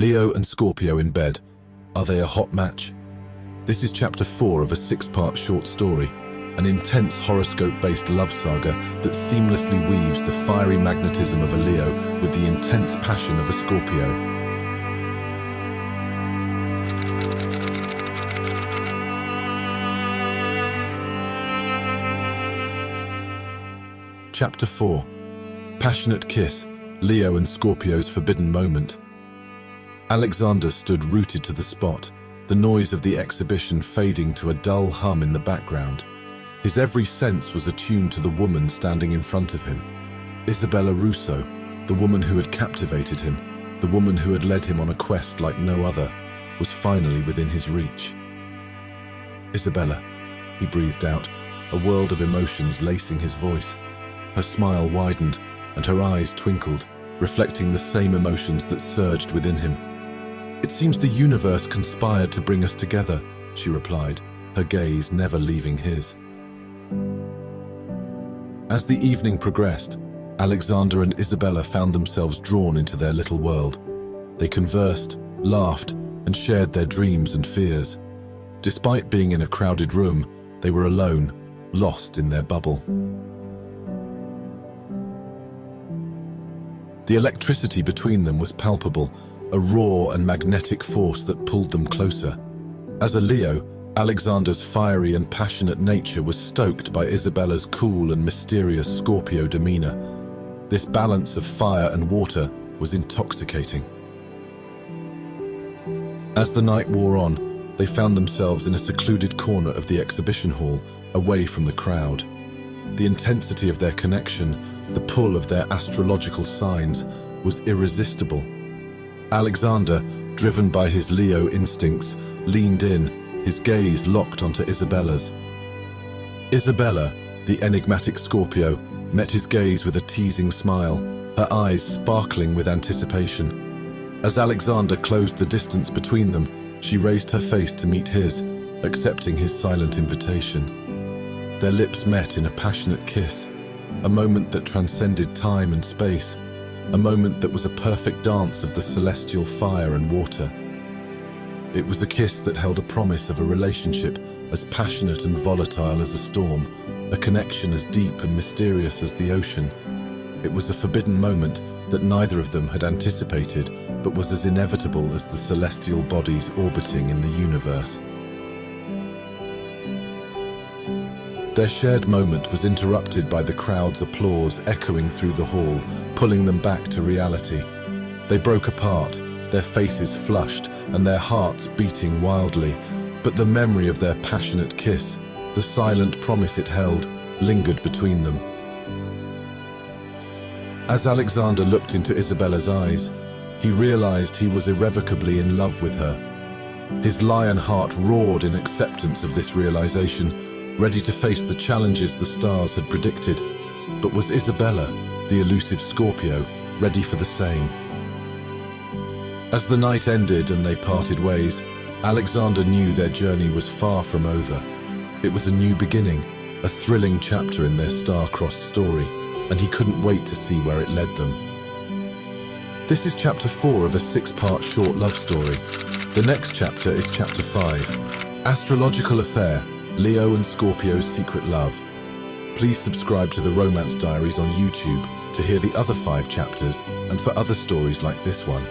Leo and Scorpio in bed. Are they a hot match? This is chapter 4 of a 6-part short story, an intense horoscope-based love saga that seamlessly weaves the fiery magnetism of a Leo with the intense passion of a Scorpio. Chapter 4. Passionate Kiss, Leo and Scorpio's Forbidden Moment. Alexander stood rooted to the spot, the noise of the exhibition fading to a dull hum in the background. His every sense was attuned to the woman standing in front of him. Isabella Russo, the woman who had captivated him, the woman who had led him on a quest like no other, was finally within his reach. Isabella, he breathed out, a world of emotions lacing his voice. Her smile widened, and her eyes twinkled, reflecting the same emotions that surged within him. "It seems the universe conspired to bring us together," she replied, her gaze never leaving his. As the evening progressed, Alexander and Isabella found themselves drawn into their little world. They conversed, laughed, and shared their dreams and fears. Despite being in a crowded room, they were alone, lost in their bubble. The electricity between them was palpable, a raw and magnetic force that pulled them closer. As a Leo, Alexander's fiery and passionate nature was stoked by Isabella's cool and mysterious Scorpio demeanor. This balance of fire and water was intoxicating. As the night wore on, they found themselves in a secluded corner of the exhibition hall, away from the crowd. The intensity of their connection, the pull of their astrological signs, was irresistible. Alexander, driven by his Leo instincts, leaned in, his gaze locked onto Isabella's. Isabella, the enigmatic Scorpio, met his gaze with a teasing smile, her eyes sparkling with anticipation. As Alexander closed the distance between them, she raised her face to meet his, accepting his silent invitation. Their lips met in a passionate kiss, a moment that transcended time and space, a moment that was a perfect dance of the celestial fire and water. It was a kiss that held a promise of a relationship as passionate and volatile as a storm, a connection as deep and mysterious as the ocean. It was a forbidden moment that neither of them had anticipated, but was as inevitable as the celestial bodies orbiting in the universe. Their shared moment was interrupted by the crowd's applause echoing through the hall, pulling them back to reality. They broke apart, their faces flushed and their hearts beating wildly, but the memory of their passionate kiss, the silent promise it held, lingered between them. As Alexander looked into Isabella's eyes, he realized he was irrevocably in love with her. His lion heart roared in acceptance of this realization, ready to face the challenges the stars had predicted. But was Isabella, the elusive Scorpio, ready for the same? As the night ended and they parted ways, Alexander knew their journey was far from over. It was a new beginning, a thrilling chapter in their star-crossed story, and he couldn't wait to see where it led them. This is chapter 4 of a 6-part short love story. The next chapter is chapter 5, Astrological Affair, Leo and Scorpio's Secret Love. Please subscribe to the Romance Diaries on YouTube to hear the other 5 chapters and for other stories like this one.